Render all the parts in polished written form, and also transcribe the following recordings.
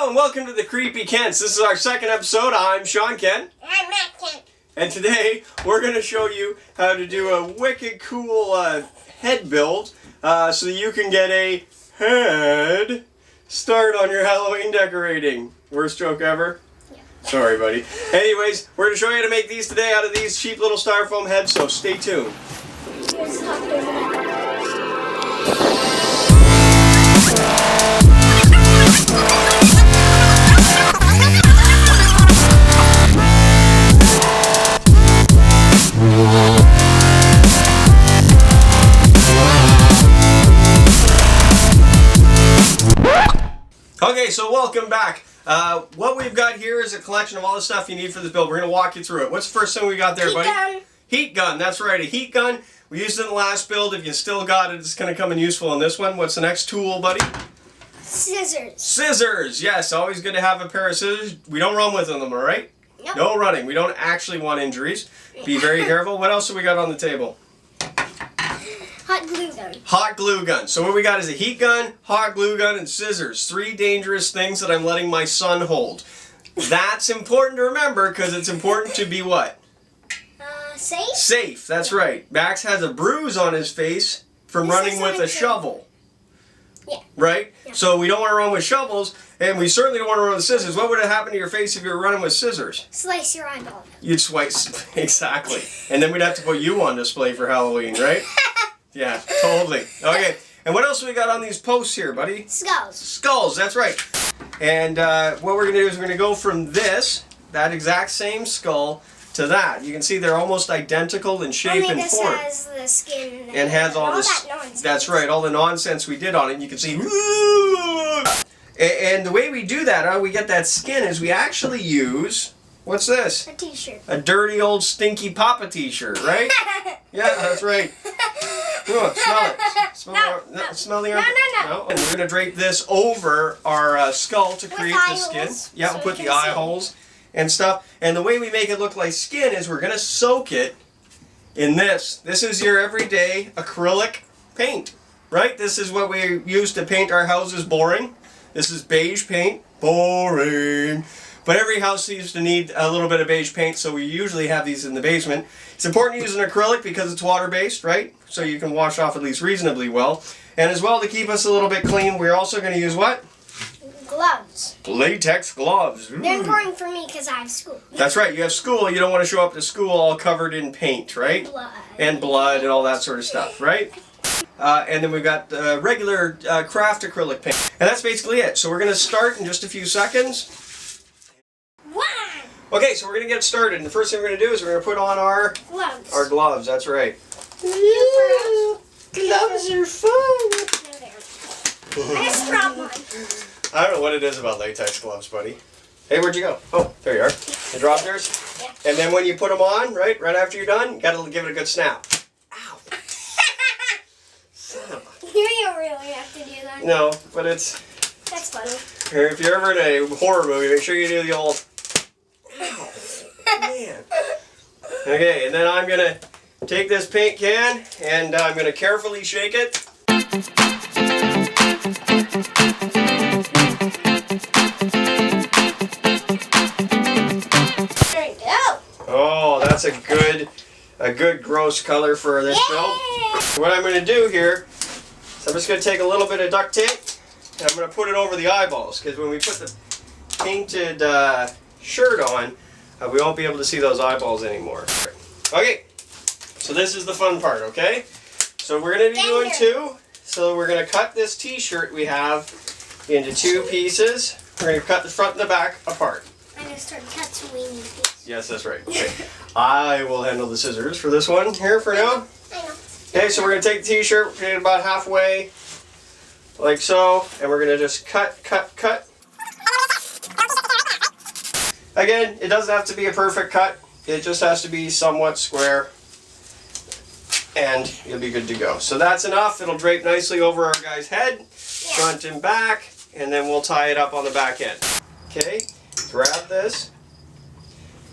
Hello and welcome to the Creepy Kents. This is our second episode. I'm Sean Kent. I'm Matt Kent. And today we're going to show you how to do a wicked cool head build so that you can get a head start on your Halloween decorating. Worst joke ever? Yeah. Sorry, buddy. Anyways, we're going to show you how to make these today out of these cheap little styrofoam heads, so stay tuned. Here's the Okay, so welcome back. What we've got here is a collection of all the stuff you need for this build. We're going to walk you through it. What's the first thing we got there, buddy? gun. Heat gun, that's right, a heat gun. We used it in the last build. If you still got it, it's going to come in useful in this one. What's the next tool, buddy? Scissors. Scissors, yes, always good to have a pair of scissors. We don't run with them, all right? Nope. No running. We don't actually want injuries. Be very careful. What else have we got on the table? Hot glue gun. Hot glue gun. So what we got is a heat gun, hot glue gun, and scissors. 3 dangerous things that I'm letting my son hold. That's important to remember because it's important to be what? Safe? Safe, that's right. Max has a bruise on his face from running with a shovel. Yeah. Right? Yeah. So we don't want to run with shovels, and we certainly don't want to run with scissors. What would have happened to your face if you were running with scissors? Slice your eyeball. You'd slice, exactly. And then we'd have to put you on display for Halloween, right? Yeah, totally. Okay, and what else we got on these posts here, buddy? Skulls. Skulls, that's right. And what we're going to do is we're going to go from that exact same skull, to that. You can see they're almost identical in shape Only and this form. has the skin And has all this. That nonsense. That's right, all the nonsense we did on it. You can see. And the way we do that, we get that skin, is we actually use. What's this? A t-shirt. A dirty old stinky Papa t-shirt, right? Yeah, that's right. Ooh, smell it. Smell the armpit. No. And we're going to drape this over our skull to create the skin. Yeah, we'll put the eye holes and stuff. And the way we make it look like skin is we're going to soak it in this. This is your everyday acrylic paint, right? This is what we use to paint our houses boring. This is beige paint. Boring. But every house seems to need a little bit of beige paint, so we usually have these in the basement. It's important to use an acrylic because it's water-based, right? So you can wash off at least reasonably well. And as well, to keep us a little bit clean, we're also going to use what? Gloves. Latex gloves. Ooh. They're important for me because I have school. That's right, you have school. You don't want to show up to school all covered in paint, right? And blood and all that sort of stuff, right? And then we've got regular craft acrylic paint. And that's basically it. So we're going to start in just a few seconds. Okay, so we're going to get started. And the first thing we're going to do is we're going to put on our gloves. Our gloves, that's right. Ooh, gloves are fun. I just dropped one. I don't know what it is about latex gloves, buddy. Hey, where'd you go? Oh, there you are. You dropped yours? Yeah. And then when you put them on, right after you're done, you got to give it a good snap. Ow. Son of You don't really have to do that. No, but it's... That's funny. Or if you're ever in a horror movie, make sure you do the old... Ow. Man. Okay, and then I'm going to take this paint can, and I'm going to carefully shake it. There you go. Oh, that's a good gross color for this build. What I'm going to do here is I'm just going to take a little bit of duct tape and I'm going to put it over the eyeballs, because when we put the painted shirt on, we won't be able to see those eyeballs anymore. Okay, so this is the fun part, okay? So we're going to be doing 2. So we're going to cut this t-shirt we have into 2 pieces. We're going to cut the front and the back apart. I'm going to start cutting weenie pieces. Yes, that's right. Okay. I will handle the scissors for this one here for now. I know. Okay, so we're going to take the t-shirt, get it about halfway, like so, and we're going to just cut. Again, it doesn't have to be a perfect cut. It just has to be somewhat square, and you'll be good to go. So that's enough. It'll drape nicely over our guy's head, front and back, and then we'll tie it up on the back end. Okay, grab this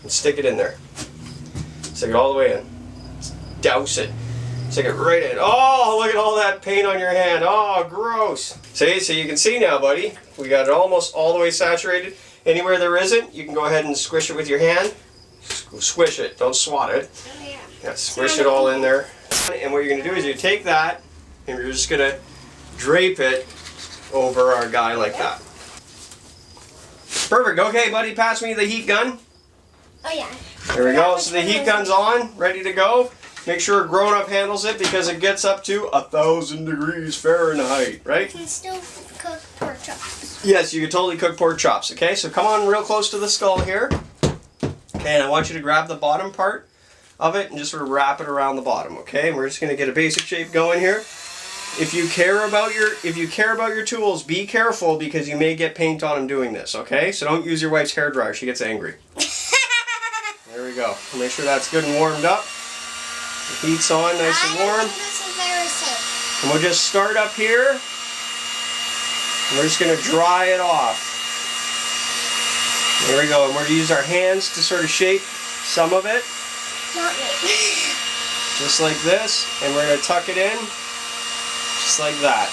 and stick it in there. Stick it all the way in. Douse it. Stick it right in. Oh, look at all that paint on your hand. Oh, gross. See, so you can see now, buddy. We got it almost all the way saturated. Anywhere there isn't, you can go ahead and squish it with your hand. Squish it, don't swat it. Oh, yeah. Yeah, squish it all in there. And what you're going to do is you take that and you're just going to drape it over our guy like that. Perfect. Okay, buddy, pass me the heat gun. Oh, yeah. There we go. So the heat gun's on, ready to go. Make sure a grown-up handles it because it gets up to 1,000 degrees Fahrenheit, right? You can still cook pork chops. Yes, you can totally cook pork chops. Okay, so come on real close to the skull here. Okay, and I want you to grab the bottom part of it and just sort of wrap it around the bottom. Okay, and we're just going to get a basic shape going here. If you care about your tools, be careful because you may get paint on them doing this. Okay, so don't use your wife's hairdryer; she gets angry. There we go. Make sure that's good and warmed up. The heat's on, nice and warm. This is very safe. And we'll just start up here. And we're just going to dry it off. There we go. And we're going to use our hands to sort of shape some of it. Not me. Just like this. And we're going to tuck it in. Just like that.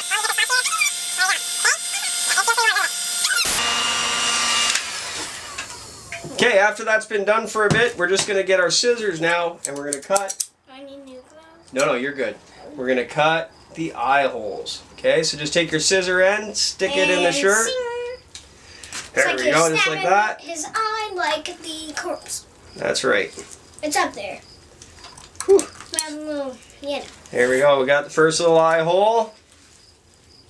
Okay, after that's been done for a bit, we're just going to get our scissors now. And we're going to cut. I need new gloves. No, you're good. We're going to cut the eye holes. Okay, so just take your scissor end, stick it in the shirt. There we go, just like that. His eye like the corpse. That's right. It's up there. Whew. Yeah. There we go, we got the first little eye hole.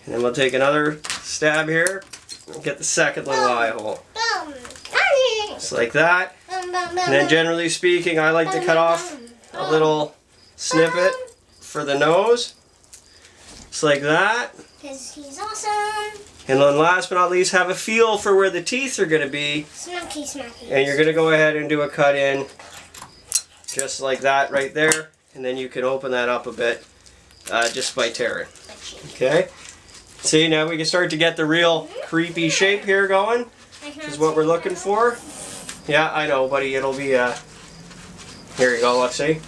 And then we'll take another stab here and get the second little eye hole. Just like that. And then generally speaking, I like to cut off a little snippet for the nose. Just like that. Because he's awesome. And then last but not least, have a feel for where the teeth are going to be. Smacky, smacky. And you're going to go ahead and do a cut in. Just like that right there. And then you can open that up a bit just by tearing. Okay? See, now we can start to get the real creepy shape here going. Which is what we're looking for. Yeah, I know, buddy. It'll be, here you go, let's see.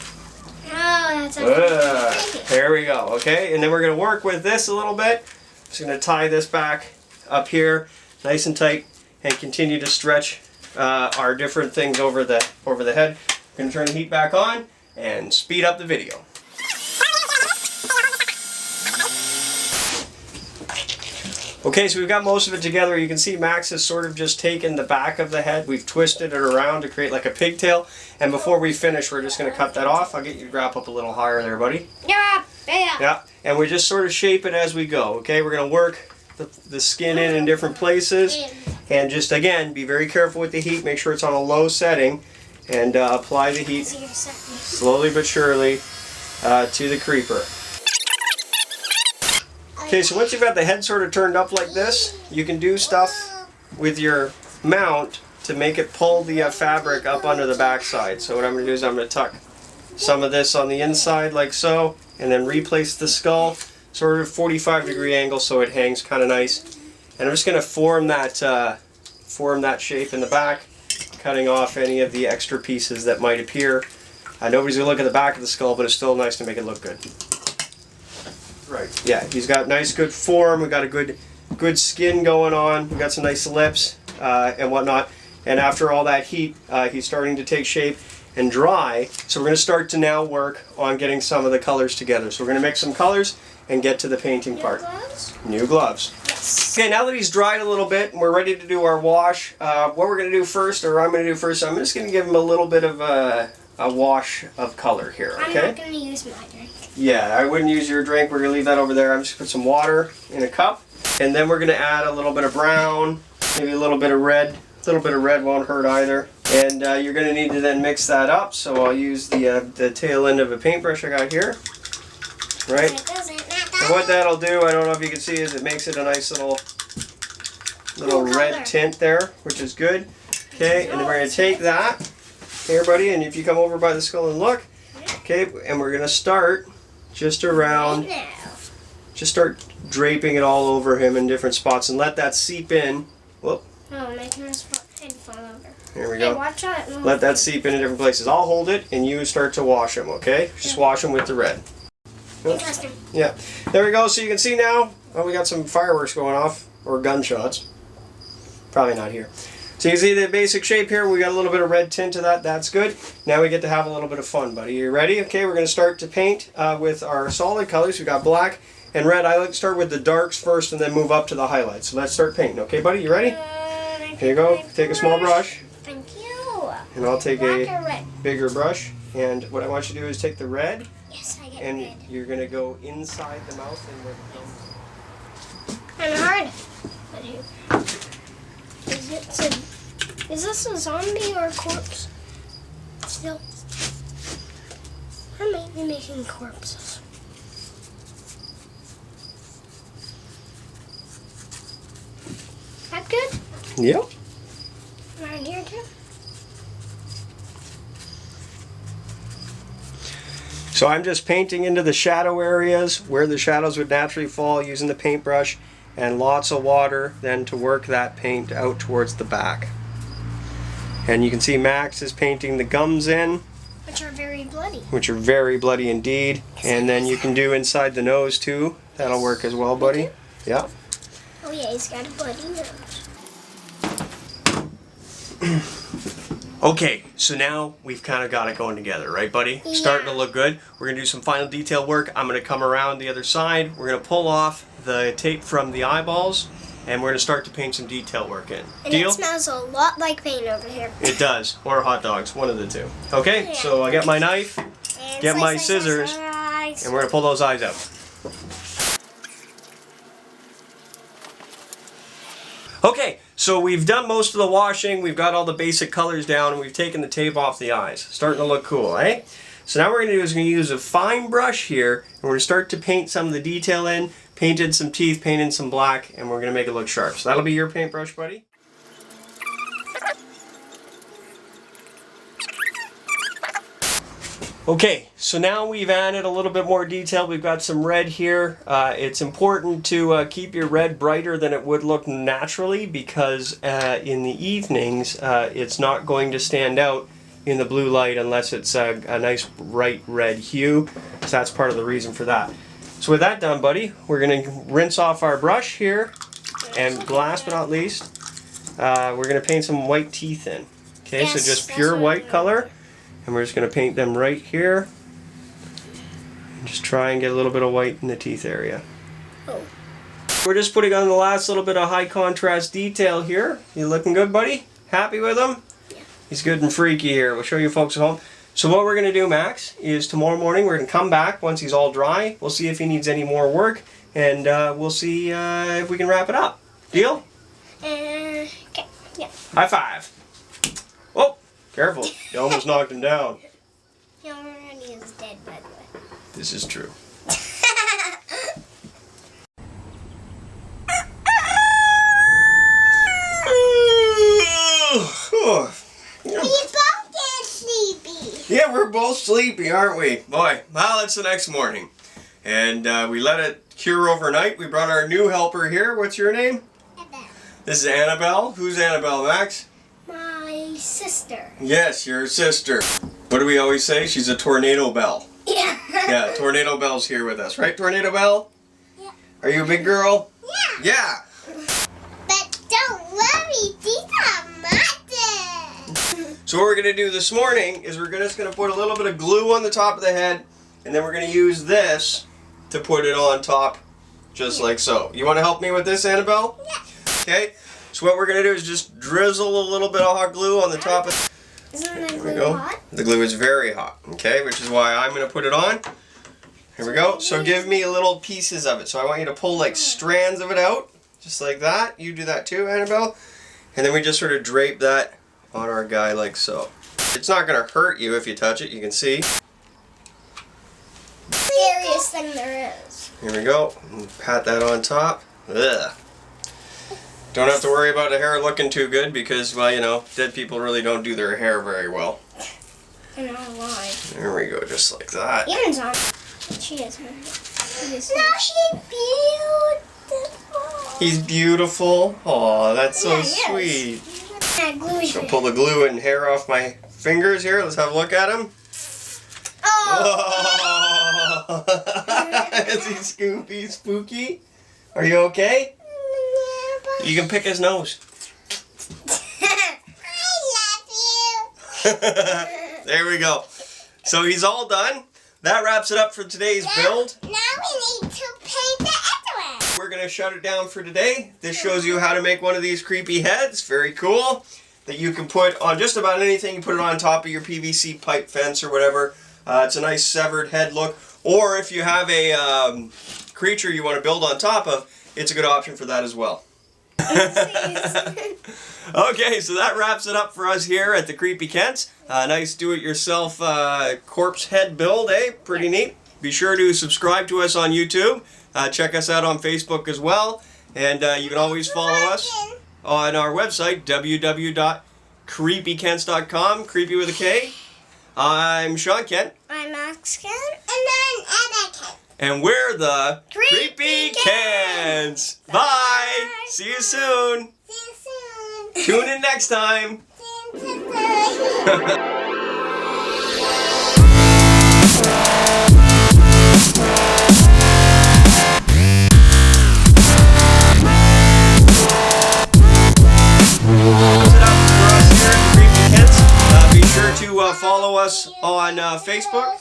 Oh, that's okay. There we go, okay? And then we're going to work with this a little bit. Just going to tie this back up here, nice and tight, and continue to stretch our different things over the head. We're going to turn the heat back on and speed up the video. Okay, so we've got most of it together. You can see Max has sort of just taken the back of the head. We've twisted it around to create like a pigtail. And before we finish, we're just going to cut that off. I'll get you to wrap up a little higher there, buddy. Yeah. Yeah, and we just sort of shape it as we go, okay? We're going to work the skin in different places. And just, again, be very careful with the heat. Make sure it's on a low setting. And apply the heat slowly but surely to the creeper. Okay, so once you've got the head sort of turned up like this, you can do stuff with your mount to make it pull the fabric up under the backside. So what I'm going to do is I'm going to tuck some of this on the inside like so, and then replace the skull sort of 45-degree angle so it hangs kind of nice. And I'm just going to form that shape in the back, cutting off any of the extra pieces that might appear. Nobody's going to look at the back of the skull, but it's still nice to make it look good. Right. Yeah, he's got nice, good form. We've got a good skin going on. We've got some nice lips and whatnot. And after all that heat, he's starting to take shape and dry. So we're going to start to now work on getting some of the colors together. So we're going to mix some colors and get to the painting part. New gloves. Yes. Okay, now that he's dried a little bit and we're ready to do our wash, what we're going to do first, or I'm going to do first, I'm just going to give him a little bit of a wash of color here, okay? I'm not going to use my drink. Yeah, I wouldn't use your drink. We're going to leave that over there. I'm just going to put some water in a cup. And then we're going to add a little bit of brown, maybe a little bit of red. A little bit of red won't hurt either. And you're going to need to then mix that up. So I'll use the tail end of a paintbrush I got here. Right? And what that'll do, I don't know if you can see, is it makes it a nice little red tint there, which is good. Okay, and then we're going to take that here, buddy, and if you come over by the skull and look, okay, and we're going to start just around, just start draping it all over him in different spots and let that seep in. Whoop. Oh, making his head fall over. Here we go. Watch Let that seep in different places. I'll hold it and you start to wash them, okay? Just wash them with the red. Interesting. Yeah. There we go. So you can see now, oh, we got some fireworks going off, or gunshots. Probably not here. So you can see the basic shape here. We got a little bit of red tint to that. That's good. Now we get to have a little bit of fun, buddy. You ready? Okay, we're going to start to paint with our solid colors. We got black and red. I like to start with the darks first and then move up to the highlights. So let's start painting. Okay, buddy? You ready? Here you go. Take a small brush. Thank you. And I'll take Black a or red? bigger brush. And what I want you to do is take the red. Yes, I get And red. you're going to go inside the mouth and where the thumbs. And hard. Is this a zombie or a corpse? Still. Or maybe making corpses. That good? Yep. Around here too? So I'm just painting into the shadow areas where the shadows would naturally fall using the paintbrush and lots of water then to work that paint out towards the back. And you can see Max is painting the gums in, Which are very bloody. which are very bloody indeed. And then you can do inside the nose too. That'll work as well, buddy. Yeah. Oh yeah, he's got a bloody nose. Okay, so now we've kind of got it going together, right, buddy? Yeah. Starting to look good. We're going to do some final detail work. I'm going to come around the other side. We're going to pull off the tape from the eyeballs, and we're going to start to paint some detail work in. And Deal? it smells a lot like paint over here. It does. Or hot dogs, one of the two. Okay, Yeah. so I got my knife, And get my slice, scissors, slice. and we're going to pull those eyes out. Okay, so we've done most of the washing, we've got all the basic colors down, and we've taken the tape off the eyes. Starting to look cool, eh? So now what we're going to do is we're going to use a fine brush here, and we're going to start to paint some of the detail in, paint in some teeth, paint in some black, and we're going to make it look sharp. So that'll be your paintbrush, buddy. Okay, so now we've added a little bit more detail. We've got some red here. It's important to keep your red brighter than it would look naturally because in the evenings it's not going to stand out in the blue light unless it's a nice bright red hue. So that's part of the reason for that. So with that done, buddy, we're going to rinse off our brush here, and last but not least, we're going to paint some white teeth in. Okay, Yes, so just that's pure what white I color. And we're just going to paint them right here. And just try and get a little bit of white in the teeth area. Oh. We're just putting on the last little bit of high contrast detail here. You looking good, buddy? Happy with him? Yeah. He's good and freaky here. We'll show you folks at home. So what we're going to do, Max, is tomorrow morning we're going to come back once he's all dry. We'll see if he needs any more work. And we'll see if we can wrap it up. Deal? Okay. Yeah. High five. Oh, careful. You almost knocked him down. He already is dead, by the way. This is true. We both get sleepy. Yeah, we're both sleepy, aren't we? Boy, well, it's the next morning. And we let it cure overnight. We brought our new helper here. What's your name? Annabelle. This is Annabelle. Who's Annabelle, Max? My sister. Yes, your sister. What do we always say? She's a tornado bell. Yeah. Yeah, Tornado Bell's here with us. Right, Tornado Bell? Yeah. Are you a big girl? Yeah. Yeah. But don't worry, these are mine. So what we're going to do this morning is we're just going to put a little bit of glue on the top of the head, and then we're going to use this to put it on top, just like so. You want to help me with this, Annabelle? Yeah. Okay. So what we're going to do is just drizzle a little bit of hot glue on the top of. Isn't the Here we glue go. hot? The glue is very hot. Okay, which is why I'm going to put it on. Here we go. So give me little pieces of it. So I want you to pull like strands of it out, just like that. You do that too, Annabelle. And then we just sort of drape that on our guy like so. It's not going to hurt you if you touch it, you can see. Scariest thing there is. Here we go. And pat that on top. Ugh. Don't have to worry about the hair looking too good because, well, you know, dead people really don't do their hair very well. I know why. There we go, just like that. Evan's on. She is. No, she's beautiful. He's beautiful. Aw, that's so Yeah, he sweet. That glue is So pull the glue and hair off my fingers here. Let's have a look at him. Oh! Oh. Is he Scooby Spooky? Are you okay? You can pick his nose. There we go. So he's all done. That wraps it up for today's build. Now we need to paint the other one. We're going to shut it down for today. This shows you how to make one of these creepy heads. Very cool. That you can put on just about anything. You put it on top of your PVC pipe fence or whatever. It's a nice severed head look. Or if you have a creature you want to build on top of, it's a good option for that as well. Okay, so that wraps it up for us here at the Creepy Kents. Nice do-it-yourself corpse head build, eh? Pretty neat. Be sure to subscribe to us on YouTube. Check us out on Facebook as well. And you can always follow us on our website, www.creepykents.com, creepy with a K. I'm Sean Kent. I'm Max Kent. And I'm Emma Kent. And we're the Creepy Kents. Bye. See you soon. See you soon. Tune in next time. See you soon. Be sure to follow us on Facebook.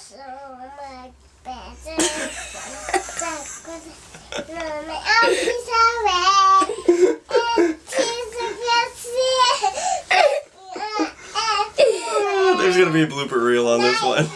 There's going to be a blooper reel on this one.